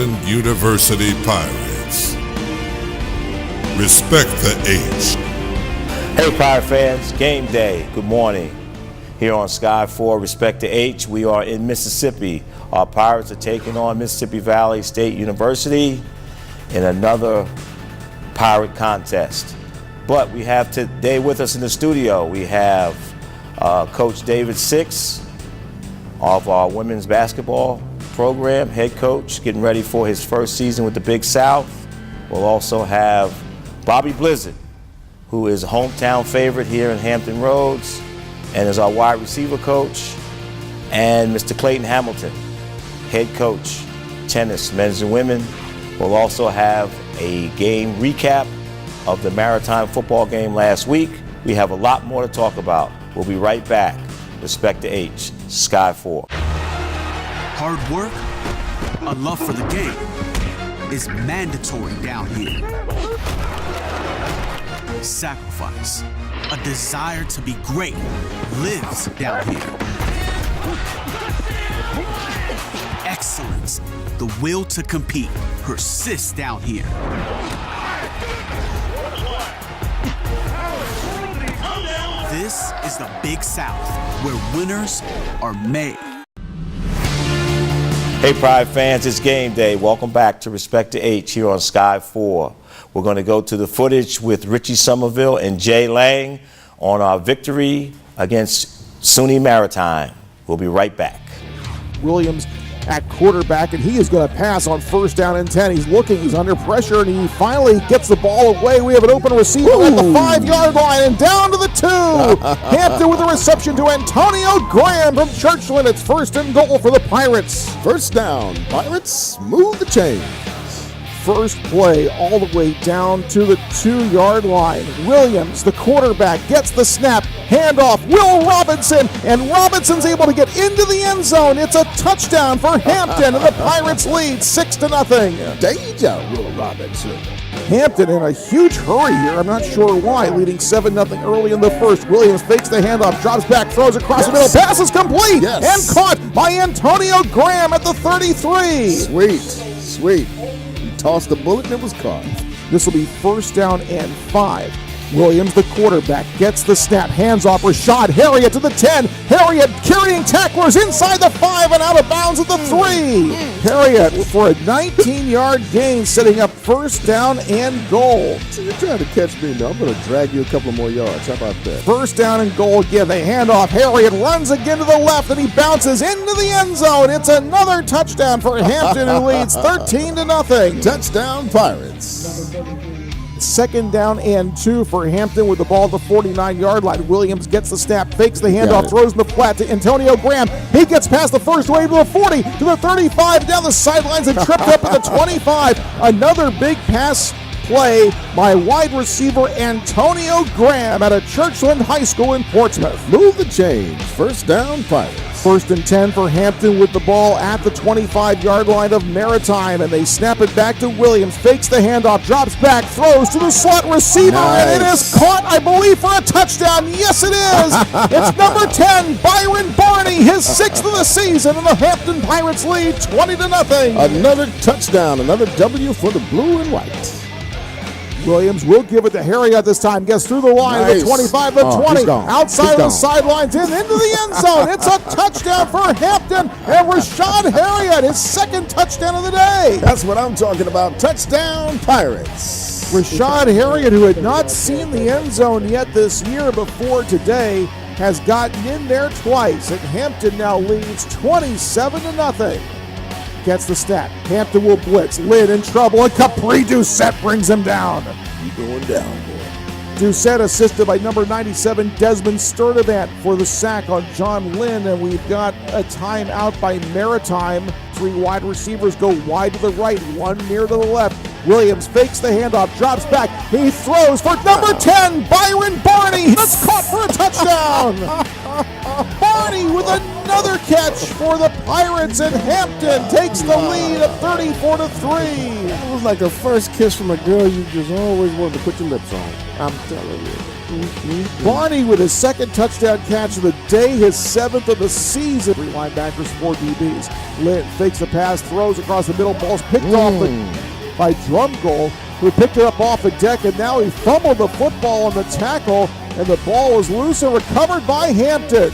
Hampton University Pirates. Respect the H. Hey Pirate fans, game day. Good morning. Here on Sky 4, Respect the H, we are in Mississippi. Our Pirates are taking on Mississippi Valley State University in another Pirate contest. But we have today with us in the studio, we have Coach David Six of our women's basketball program, head coach, getting ready for his first season with the Big South. We'll also have Bobby Blizzard, who is a hometown favorite here in Hampton Roads and is our wide receiver coach, and Mr. Clayton Hamilton, head coach, tennis, men's and women. We'll also have a game recap of the Maritime football game last week. We have a lot more to talk about. We'll be right back. Respect the H, Sky 4. Hard work, a love for the game, is mandatory down here. Sacrifice, a desire to be great, lives down here. Excellence, the will to compete, persists down here. This is the Big South, where winners are made. Hey Pride fans, it's game day. Welcome back to Respect the H here on Sky 4. We're going to go to the footage with Richie Somerville and Jay Lang on our victory against SUNY Maritime. We'll be right back. Williams at quarterback, and he is going to pass on first down and 10. He's looking, he's under pressure, and he finally gets the ball away. We have an open receiver at the 5-yard line and down to the 2. Hampton with a reception to Antonio Graham from Churchland. It's first and goal for the Pirates. First down, Pirates, move the chains. First play all the way down to the 2-yard line. Williams, the quarterback, gets the snap, handoff, Will Robinson, and Robinson's able to get into the end zone. It's a touchdown for Hampton, and the Pirates lead 6-0. Danger, Will Robinson. Hampton in a huge hurry here. I'm not sure why, leading 7-0 early in the first. Williams fakes the handoff, drops back, throws across the middle. Pass is complete and caught by Antonio Graham at the 33. Sweet. Tossed the bullet and it was caught. This will be first down and 5. Williams, the quarterback, gets the snap, hands off Rashad Harriet to the 10. Harriet carrying tacklers inside the 5 and out of bounds at the 3. Harriet for a 19-yard gain, setting up first down and goal. So you're trying to catch me now. I'm going to drag you a couple more yards. How about that? First down and goal again. They hand off. Harriet runs again to the left, and he bounces into the end zone. It's another touchdown for Hampton, who leads 13-0. Touchdown, Pirates. Second down and 2 for Hampton with the ball at the 49-yard line. Williams gets the snap, fakes the handoff, throws in the flat to Antonio Graham. He gets past the first wave to the 40, to the 35, down the sidelines and tripped up at the 25. Another big pass play by wide receiver Antonio Graham out of Churchland High School in Portsmouth. Move the chains. First down, Pirates. First and 10 for Hampton with the ball at the 25-yard line of Maritime, and they snap it back to Williams, fakes the handoff, drops back, throws to the slot receiver, and it is caught, I believe, for a touchdown. Yes, it is. It's number 10, Byron Barney, his 6th of the season, and the Hampton Pirates lead 20-0. Another touchdown, another W for the blue and white. Williams will give it to Harriet this time. Gets through the line, the 25, the 20, outside of the sidelines, and into the end zone. It's a touchdown for Hampton, and Rashad Harriet, his second touchdown of the day. That's what I'm talking about. Touchdown, Pirates. Rashad Harriet, who had not seen the end zone yet this year before today, has gotten in there twice, and Hampton now leads 27-0. Gets the snap. Hampton will blitz. Lynn in trouble, and Capri Doucette brings him down. You going down, boy. Doucette assisted by number 97, Desmond Sturdivant, for the sack on John Lynn, and we've got a timeout by Maritime. 3 wide receivers go wide to the right, 1 near to the left. Williams fakes the handoff, drops back. He throws for number 10, Byron Barney. That's caught for a touchdown. Barney with another catch for the Pirates, and Hampton takes the lead at 34-3. It was like a first kiss from a girl you just always wanted to put your lips on. I'm telling you. Barney with his second touchdown catch of the day, his 7th of the season. 3 linebackers, 4 DBs. Lynn fakes the pass, throws across the middle, ball's picked off by Drumgold, who picked it up off the deck, and now he fumbled the football on the tackle, and the ball was loose and recovered by Hampton.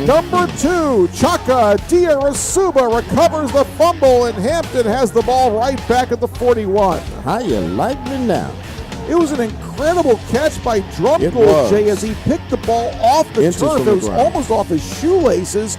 Number 2, Chaka Diarasuba recovers the fumble, and Hampton has the ball right back at the 41. How you like me now? It was an incredible catch by Drumgold, Jay, as he picked the ball off the turf. It was almost off his shoelaces,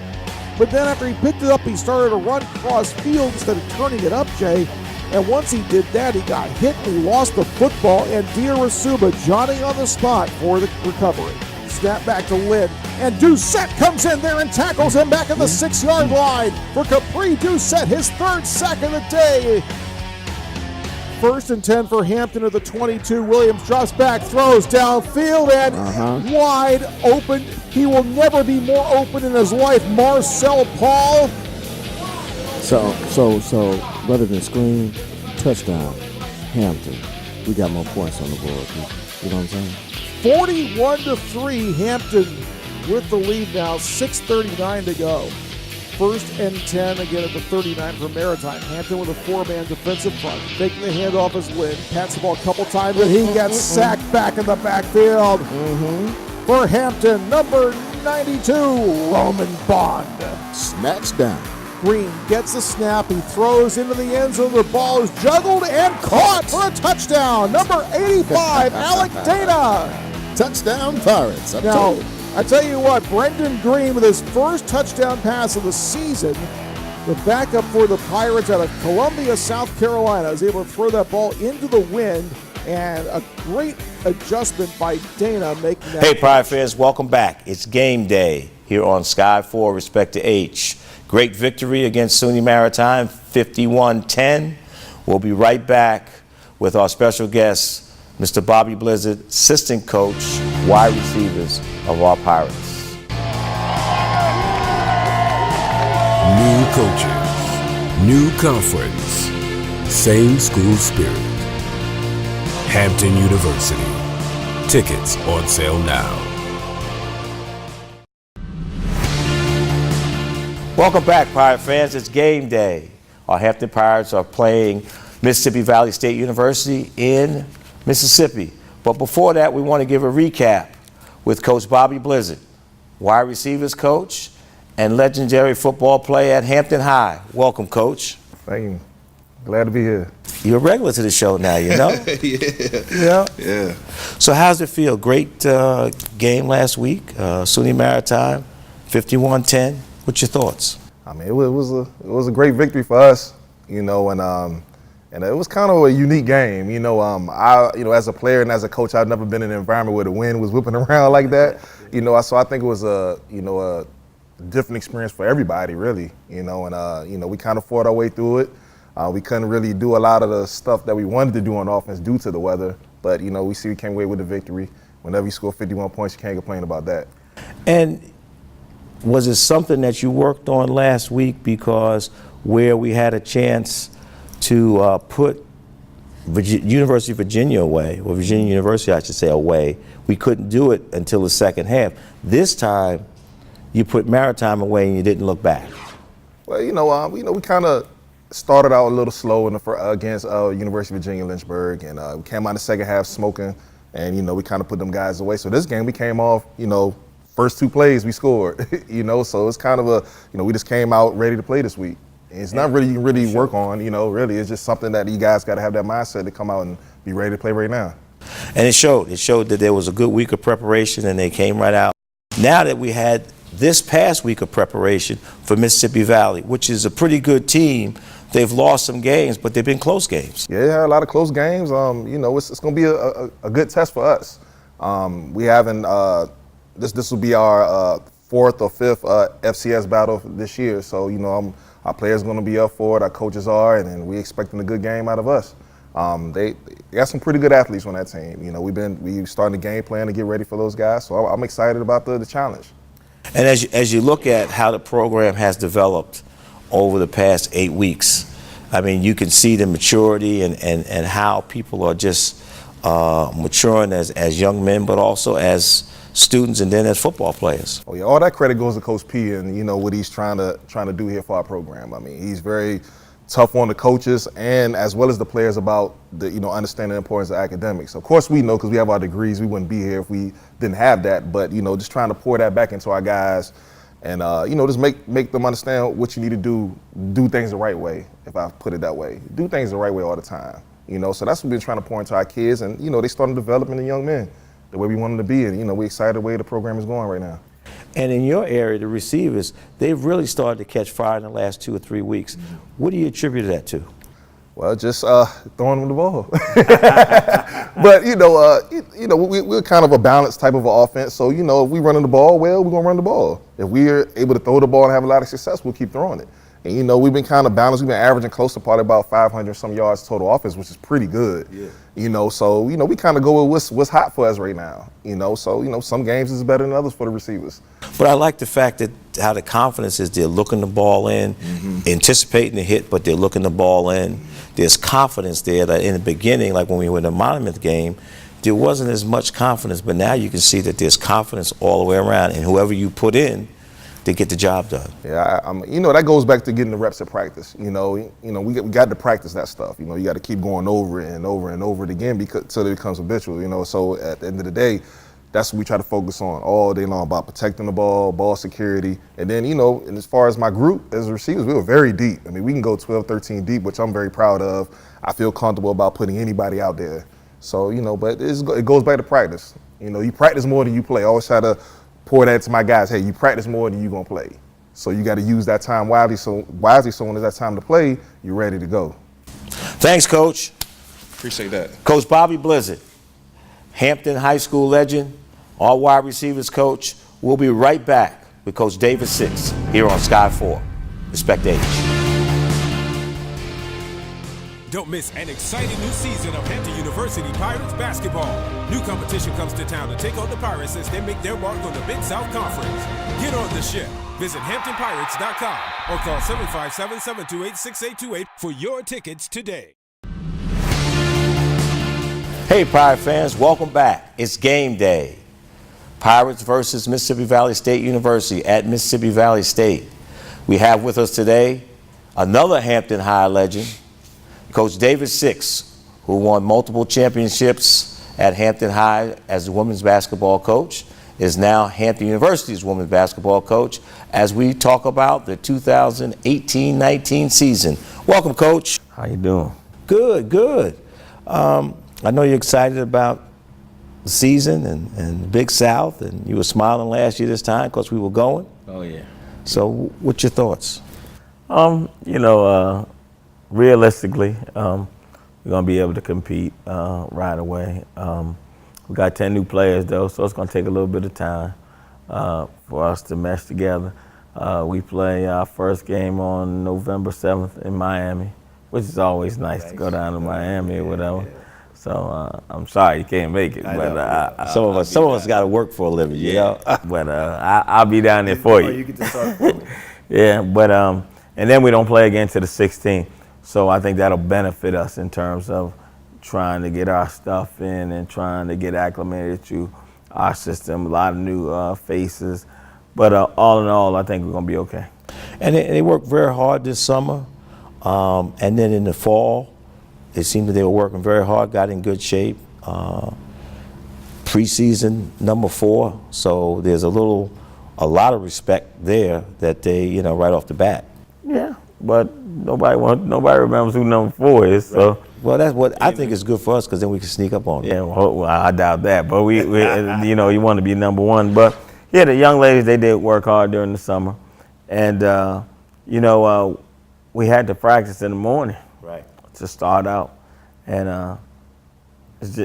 but then after he picked it up, he started to run cross field instead of turning it up, Jay. And once he did that, he got hit and he lost the football, and Diarasuba Johnny on the spot for the recovery. Snap back to Lynn, and Doucette comes in there and tackles him back at the 6-yard line for Capri Doucette, his 3rd sack of the day. 1st and 10 for Hampton at the 22. Williams drops back, throws downfield, and wide open. He will never be more open in his life. Marcel Paul. So rather than scream, touchdown, Hampton. We got more points on the board. You know what I'm saying? 41-3, Hampton with the lead now, 6:39 to go. 1st and 10 again at the 39 for Maritime. Hampton with a 4-man defensive front. Taking the handoff as Lynn. Pats the ball a couple times, and he gets sacked back in the backfield. For Hampton, number 92, Roman Bond. Snatched down. Green gets the snap. He throws into the end zone. The ball is juggled and caught for a touchdown. Number 85, Alec Dana. Touchdown Pirates. Now, I tell you what, Brendan Green with his first touchdown pass of the season, the backup for the Pirates out of Columbia, South Carolina, is able to throw that ball into the wind, and a great adjustment by Dana making that. Hey, Pirate fans, welcome back. It's game day here on Sky 4, Respect to H. Great victory against SUNY Maritime, 51-10. We'll be right back with our special guest, Mr. Bobby Blizzard, assistant coach, wide receivers of our Pirates. New coaches, new conference, same school spirit. Hampton University. Tickets on sale now. Welcome back, Pirate fans. It's game day. Our Hampton Pirates are playing Mississippi Valley State University in Mississippi. But before that, we want to give a recap with Coach Bobby Blizzard, wide receivers coach and legendary football player at Hampton High. Welcome, Coach. Thank you. Glad to be here. You're a regular to the show now, you know? Yeah. So how's it feel? Great game last week, SUNY Maritime, 51-10. What's your thoughts? I mean, it was a great victory for us, you know, and it was kind of a unique game, you know. As a player and as a coach, I've never been in an environment where the wind was whipping around like that, you know. So I think it was a different experience for everybody, really, you know. And we kind of fought our way through it. We couldn't really do a lot of the stuff that we wanted to do on offense due to the weather, but you know, we came away with the victory. Whenever you score 51 points, you can't complain about that. And was it something that you worked on last week, because where we had a chance to put University of Virginia away, or Virginia University, I should say, away, we couldn't do it until the second half. This time, you put Maritime away and you didn't look back. Well, we kind of started out a little slow against University of Virginia Lynchburg, and we came out in the second half smoking, and we kind of put them guys away. So this game we came off, first 2 plays we scored, so it's kind of we just came out ready to play this week. And it's not really you can really work on, really. It's just something that you guys got to have that mindset to come out and be ready to play right now. And it showed that there was a good week of preparation, and they came right out. Now that we had this past week of preparation for Mississippi Valley, which is a pretty good team, they've lost some games, but they've been close games. Yeah, a lot of close games. It's going to be a good test for us. We haven't. This will be our 4th or 5th FCS battle this year. So, our players are going to be up for it, our coaches are, and we're expecting a good game out of us. They got some pretty good athletes on that team. We starting the game plan to get ready for those guys. So I'm excited about the challenge. And as you look at how the program has developed over the past 8 weeks, I mean, you can see the maturity and how people are just maturing as young men, but also as students and then as football players? Oh yeah, all that credit goes to Coach P and what he's trying to do here for our program. I mean, he's very tough on the coaches and as well as the players about the understanding the importance of academics. Of course, we know because we have our degrees, we wouldn't be here if we didn't have that. But just trying to pour that back into our guys, and just make them understand what you need to do things the right way. If I put it that way, do things the right way all the time. So that's what we've been trying to pour into our kids, and they starting developing the young men the way we want them to be, and we're excited the way the program is going right now. And in your area, the receivers, they've really started to catch fire in the last 2 or 3 weeks. What do you attribute that to? Well, just throwing them the ball. But we're kind of a balanced type of an offense. So if we running the ball well, we're gonna run the ball. If we're able to throw the ball and have a lot of success, we'll keep throwing it. And we've been kind of balanced. We've been averaging close to probably about 500 some yards total offense, which is pretty good. Yeah. So we kind of go with what's hot for us right now. So some games is better than others for the receivers. But I like the fact that how the confidence is they're looking the ball in, anticipating the hit, but they're looking the ball in. There's confidence there that in the beginning, like when we were in the Monmouth game, there wasn't as much confidence, but now you can see that there's confidence all the way around, and whoever you put in, they get the job done. Yeah, that goes back to getting the reps at practice. We got to practice that stuff. You got to keep going over it and over and over it again until it becomes habitual. So at the end of the day, that's what we try to focus on all day long, about protecting the ball security. And then, and as far as my group as receivers, we were very deep. I mean, we can go 12, 13 deep, which I'm very proud of. I feel comfortable about putting anybody out there. So, but it goes back to practice. You practice more than you play. I always try to pour that to my guys. Hey, you practice more than you're going to play. So you got to use that time wisely. So when it's that time to play, you're ready to go. Thanks, Coach. Appreciate that. Coach Bobby Blizzard, Hampton High School legend, our wide receivers coach. We'll be right back with Coach David Six here on Sky 4. Respect age. Don't miss an exciting new season of Hampton University Pirates basketball. New competition comes to town to take on the Pirates as they make their mark on the Big South Conference. Get on the ship. Visit HamptonPirates.com or call 757-728-6828 for your tickets today. Hey, Pirate fans, welcome back. It's game day. Pirates versus Mississippi Valley State University at Mississippi Valley State. We have with us today another Hampton High legend, Coach David Six, who won multiple championships at Hampton High as the women's basketball coach, is now Hampton University's women's basketball coach as we talk about the 2018-19 season. Welcome, Coach. How you doing? Good, good. I know you're excited about the season and the Big South, and you were smiling last year this time because we were going. Oh, yeah. So what's your thoughts? Realistically, we're going to be able to compete right away. We got 10 new players, though, so it's going to take a little bit of time for us to mesh together. We play our first game on November 7th in Miami, which is always nice to go down to Miami or whatever. Yeah. So I'm sorry you can't make it, but some of us got to work for a living, you know. But I'll be down there for you. You get to start for me. Yeah, but and then we don't play again to the 16th, so I think that'll benefit us in terms of trying to get our stuff in and trying to get acclimated to our system. A lot of new faces, but all in all, I think we're gonna be okay. And they worked very hard this summer, and then in the fall, it seemed that they were working very hard, got in good shape. Preseason number 4, so there's a lot of respect there that they, right off the bat. Yeah, but nobody remembers who number 4 is. So. Right. Well, that's what I think is good for us because then we can sneak up on them. Yeah, well, I doubt that, but we you want to be number 1. But yeah, the young ladies, they did work hard during the summer, and we had to practice in the morning. Right. To start out, and it's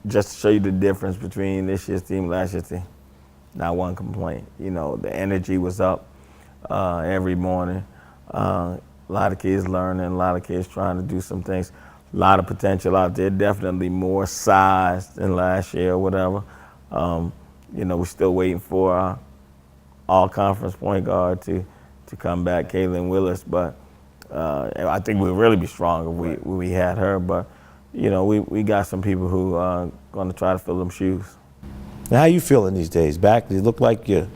just to show you the difference between this year's team and last year's team. Not one complaint. The energy was up every morning. A lot of kids learning, a lot of kids trying to do some things. A lot of potential out there. Definitely more size than last year or whatever. We're still waiting for our all-conference point guard to come back, Kaylin Willis, but I think we'll really be strong if we had her. But we got some people who are going to try to fill them shoes. Now, how you feeling these days? Back, you look like you're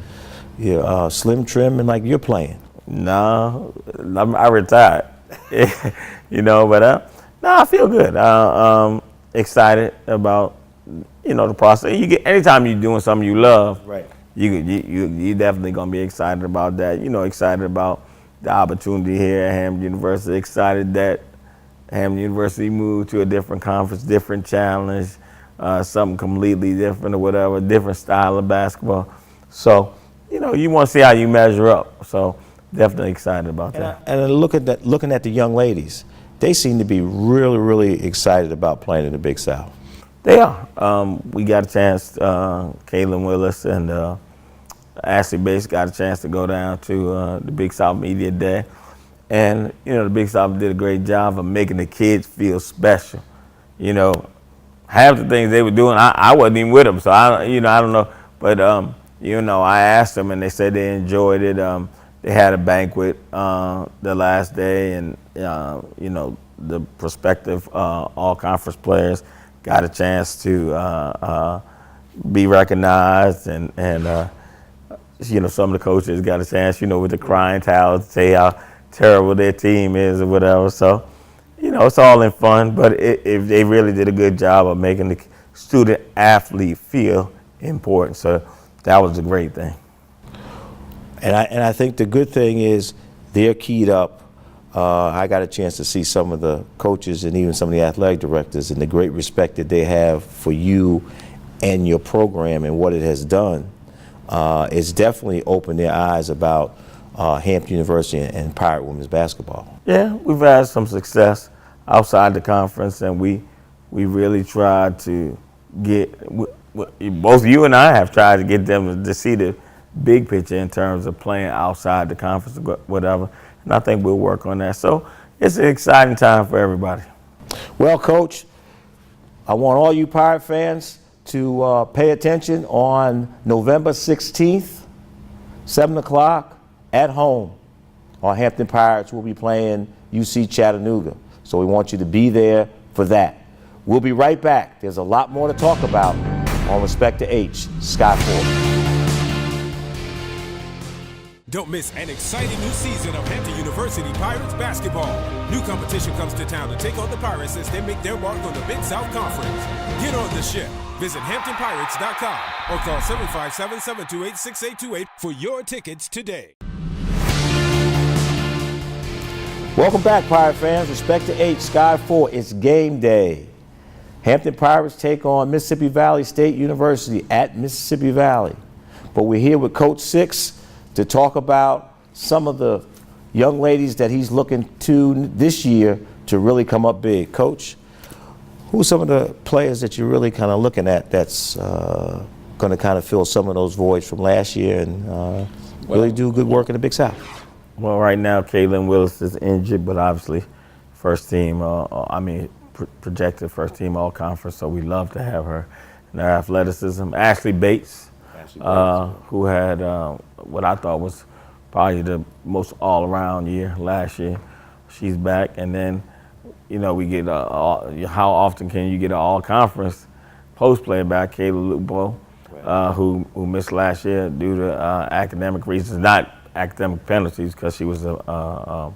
slim, trim, and like you're playing. No, I retired. But no, I feel good. Excited about the process. Anytime you're doing something you love, right? You definitely gonna be excited about that. Excited about the opportunity here at Hampton University. Excited that Hampton University moved to a different conference, different challenge, something completely different or whatever, different style of basketball. So, you want to see how you measure up. So, definitely excited about that. And looking at the young ladies, they seem to be really, really excited about playing in the Big South. They are. We got a chance, Kaylin Willis and Ashley Bates got a chance to go down to the Big South Media Day. And, the Big South did a great job of making the kids feel special. Half the things they were doing, I wasn't even with them, so I don't know. But, I asked them and they said they enjoyed it. They had a banquet the last day and, the prospective all-conference players got a chance to be recognized and some of the coaches got a chance, with the crying towels to say how terrible their team is or whatever. So, it's all in fun, but they really did a good job of making the student athlete feel important. So that was a great thing. And I think the good thing is they're keyed up. I got a chance to see some of the coaches and even some of the athletic directors and the great respect that they have for you and your program and what it has done. It's definitely opened their eyes about Hampton University and Pirate women's basketball. Yeah, we've had some success outside the conference, and we really tried to get, both you and I have tried to get them to see the big picture in terms of playing outside the conference or whatever, and I think we'll work on that. So it's an exciting time for everybody. Well, Coach, I want all you Pirate fans to pay attention on November 16th, 7 o'clock at home. Our Hampton Pirates will be playing UC Chattanooga. So we want you to be there for that. We'll be right back. There's a lot more to talk about on Respect to H, Sky 4. Don't miss an exciting new season of Hampton University Pirates basketball. New competition comes to town to take on the Pirates as they make their mark on the Big South Conference. Get on the ship. Visit HamptonPirates.com or call 757-728-6828 for your tickets today. Welcome back, Pirate fans. Respect to H, Sky 4. It's game day. Hampton Pirates take on Mississippi Valley State University at Mississippi Valley. But we're here with Coach Six to talk about some of the young ladies that he's looking to this year to really come up big. Coach, who's some of the players that you're really kind of looking at that's going to kind of fill some of those voids from last year and really do good work in the Big South? Well, right now, Kaylin Willis is injured, but obviously first team, projected first team all conference, so we love to have her in our athleticism. Ashley Bates, who had what I thought was probably the most all-around year last year. She's back, and then, we get how often can you get an all-conference post player back, Kayla Lupo, who missed last year due to academic reasons, not academic penalties, because she was a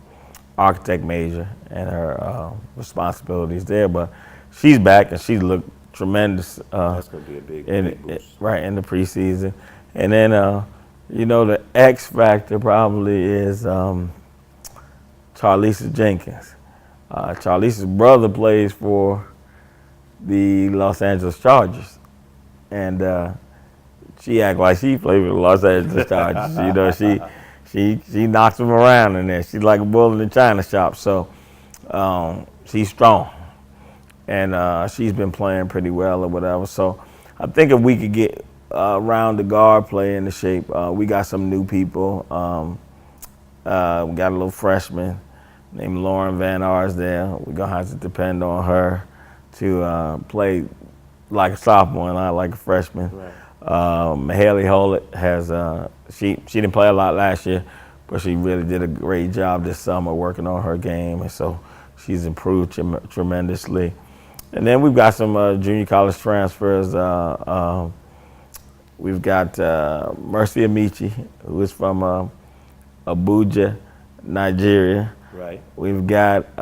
architect major and her responsibilities there, but she's back and she looked tremendous. That's going to be a big boost. Right, in the preseason. And then, the X factor probably is Charlisa Jenkins. Charlisa's brother plays for the Los Angeles Chargers, and she acts like she played for the Los Angeles Chargers. She knocks them around in there. She's like a bull in the china shop. So she's strong, and she's been playing pretty well or whatever. So I think if we could get around the guard play into shape, we got some new people. We got a little freshman named Lauren Van Ars there. We're gonna have to depend on her to play like a sophomore and not like a freshman. Right. Haley Hollett has she didn't play a lot last year, but she really did a great job this summer working on her game, and so she's improved tremendously. And then we've got some junior college transfers. We've got Mercy Amici, who is from Abuja, Nigeria. Right. We've got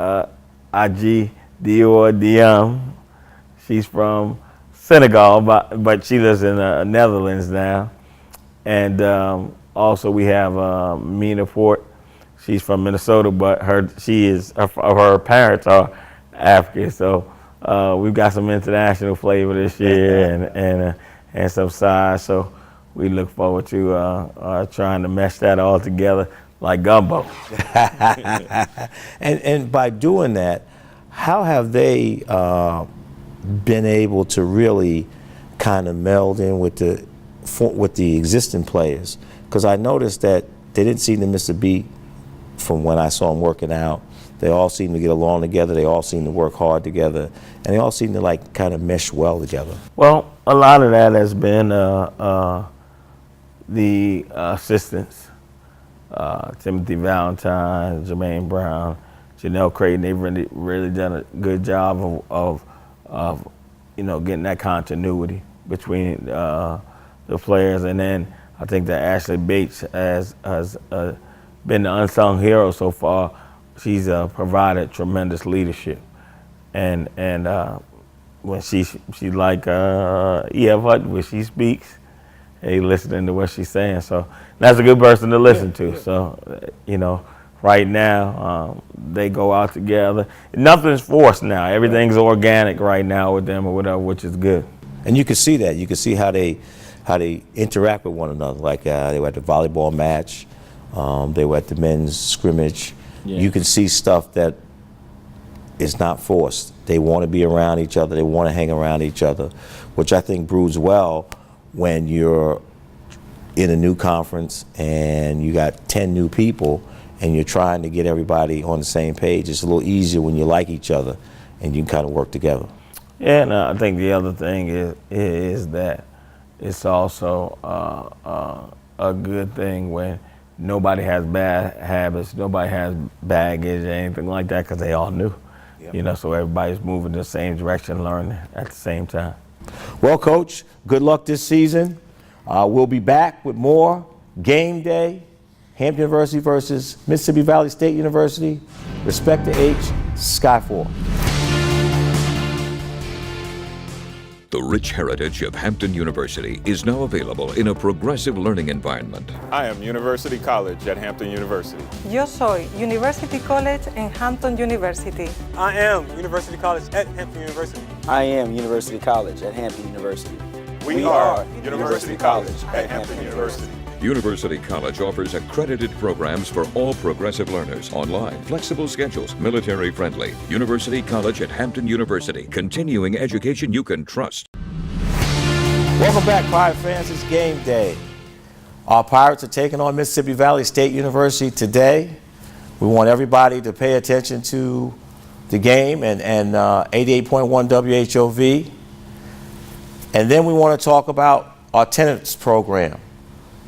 Aji Dior Diam. She's from Senegal, but she lives in the Netherlands now. And also we have Mina Fort. She's from Minnesota, but her parents are African. So we've got some international flavor this year and some size. So we look forward to trying to mesh that all together like gumbo. And by doing that, how have they been able to really kind of meld in with the existing players? Because I noticed that they didn't seem to miss a beat from when I saw them working out. They all seem to get along together. They all seem to work hard together, and they all seem to like kind of mesh well together. Well, a lot of that has been the assistants. Timothy Valentine, Jermaine Brown, Janelle Creighton. They've really done a good job of getting that continuity between the players. And then I think that Ashley Bates has been the unsung hero so far. She's provided tremendous leadership, and when she's like E.F. Hutton when she speaks, hey, listening to what she's saying. So that's a good person to listen to. So right now they go out together. Nothing's forced now. Everything's organic right now with them or whatever, which is good. And you can see that. You can see how they interact with one another. Like they were at the volleyball match. They were at the men's scrimmage. Yeah. You can see stuff that is not forced. They want to be around each other. They want to hang around each other, which I think brews well when you're in a new conference and you got 10 new people and you're trying to get everybody on the same page. It's a little easier when you like each other and you can kind of work together. Yeah, and I think the other thing is that it's also a good thing when nobody has bad habits, nobody has baggage or anything like that, because they all knew. Yep. So everybody's moving in the same direction, learning at the same time. Well, Coach, good luck this season. We'll be back with more Game Day, Hampton University versus Mississippi Valley State University. Respect to H, Sky 4. The rich heritage of Hampton University is now available in a progressive learning environment. I am University College at Hampton University. Yo soy University College en Hampton University. I am University College at Hampton University. I am University College at Hampton University. We are University College at Hampton University. University College offers accredited programs for all progressive learners, online, flexible schedules, military-friendly. University College at Hampton University, continuing education you can trust. Welcome back, Pirate fans. It's Game Day. Our Pirates are taking on Mississippi Valley State University today. We want everybody to pay attention to the game and 88.1 WHOV. And then we want to talk about our tennis program.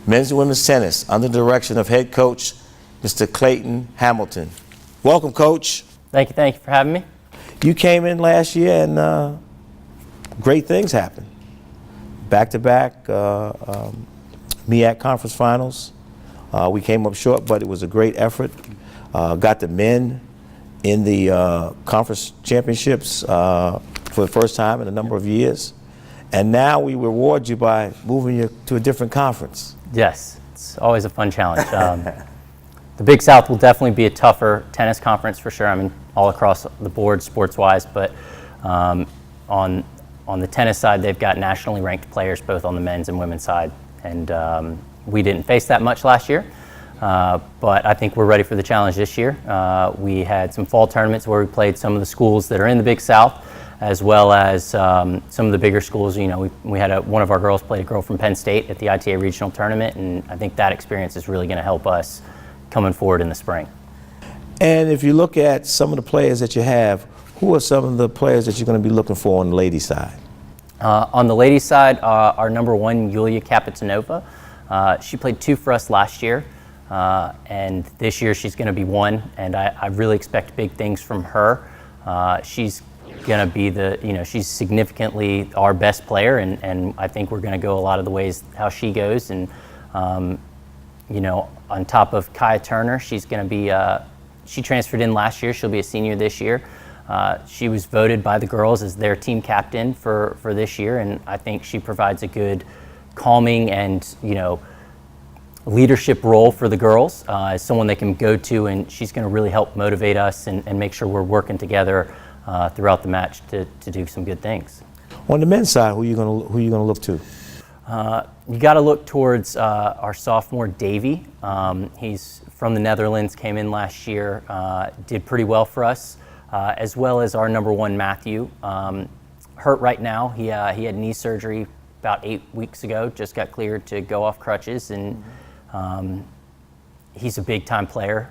Men's and women's tennis under the direction of head coach, Mr. Clayton Hamilton. Welcome, Coach. Thank you for having me. You came in last year and great things happened. Back-to-back MEAC conference finals. We came up short, but it was a great effort. Got the men in the conference championships for the first time in a number of years. And now we reward you by moving you to a different conference. Yes, it's always a fun challenge. The Big South will definitely be a tougher tennis conference for sure. I mean, all across the board, sports-wise, but on the tennis side, they've got nationally ranked players both on the men's and women's side. And we didn't face that much last year, but I think we're ready for the challenge this year. We had some fall tournaments where we played some of the schools that are in the Big South, as well as some of the bigger schools. We had one of our girls played a girl from Penn State at the ITA regional tournament, and I think that experience is really going to help us coming forward in the spring. And if you look at some of the players that you have, who are some of the players that you're going to be looking for on the ladies' side? On the ladies' side, our number one, Yulia Kapitanova. She played 2 for us last year, and this year she's going to be 1, and I really expect big things from her. She's going to be she's significantly our best player, and I think we're going to go a lot of the ways how she goes. And, on top of Kaya Turner, she's going to be, she transferred in last year. She'll be a senior this year. She was voted by the girls as their team captain for this year, and I think she provides a good calming and, leadership role for the girls as someone they can go to, and she's going to really help motivate us and make sure we're working together throughout the match to do some good things. On the men's side, who you gonna look to? You got to look towards our sophomore Davey. He's from the Netherlands, came in last year, did pretty well for us, as well as our number one Matthew. Hurt right now. He had knee surgery about 8 weeks ago. Just got cleared to go off crutches, and he's a big time player.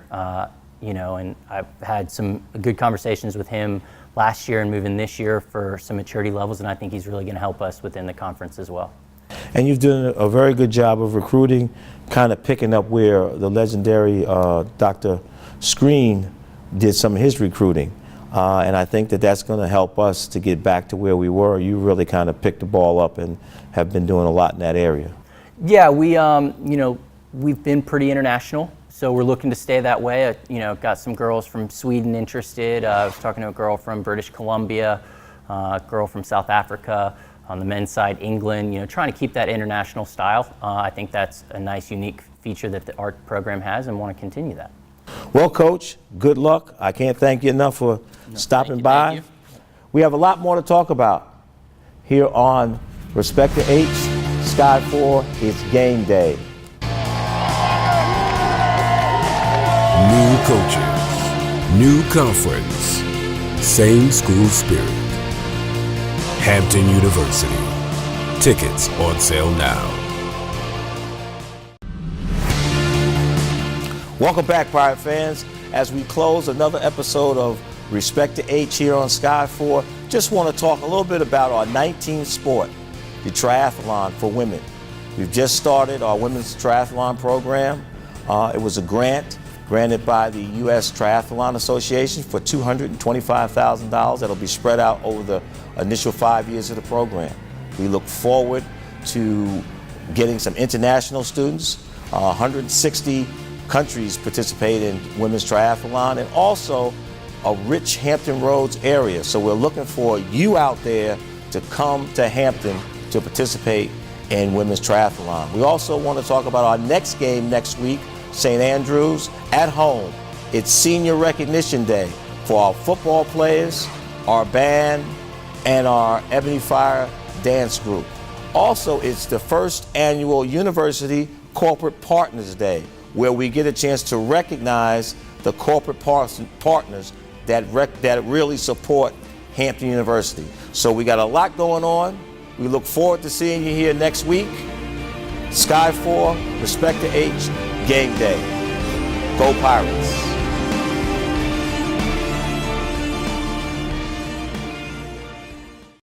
And I've had some good conversations with him last year and moving this year for some maturity levels, and I think he's really going to help us within the conference as well. And you've done a very good job of recruiting, kind of picking up where the legendary Dr. Screen did some of his recruiting. And I think that's going to help us to get back to where we were. You really kind of picked the ball up and have been doing a lot in that area. Yeah, we've been pretty international, so we're looking to stay that way. Got some girls from Sweden interested. I was talking to a girl from British Columbia, a girl from South Africa. On the men's side, England, trying to keep that international style. I think that's a nice, unique feature that the art program has, and want to continue that. Well, Coach, good luck. I can't thank you enough for stopping by. Thank you. We have a lot more to talk about here on Respect the H, Sky 4. It's game day. New coaches, new conference, same school spirit. Hampton University. Tickets on sale now. Welcome back, Pirate fans. As we close another episode of Respect the H here on Sky 4, just want to talk a little bit about our 19th sport, the triathlon for women. We've just started our women's triathlon program. It was a grant granted by the U.S. Triathlon Association for $225,000 that'll be spread out over the initial 5 years of the program. We look forward to getting some international students. 160 countries participate in women's triathlon, and also a rich Hampton Roads area. So we're looking for you out there to come to Hampton to participate in women's triathlon. We also want to talk about our next game next week, St. Andrews at home. It's Senior Recognition Day for our football players, our band, and our Ebony Fire dance group. Also, it's the first annual University Corporate Partners Day, where we get a chance to recognize the corporate partners that really support Hampton University. So we got a lot going on. We look forward to seeing you here next week. Sky 4, Respect the H, game day. Go Pirates.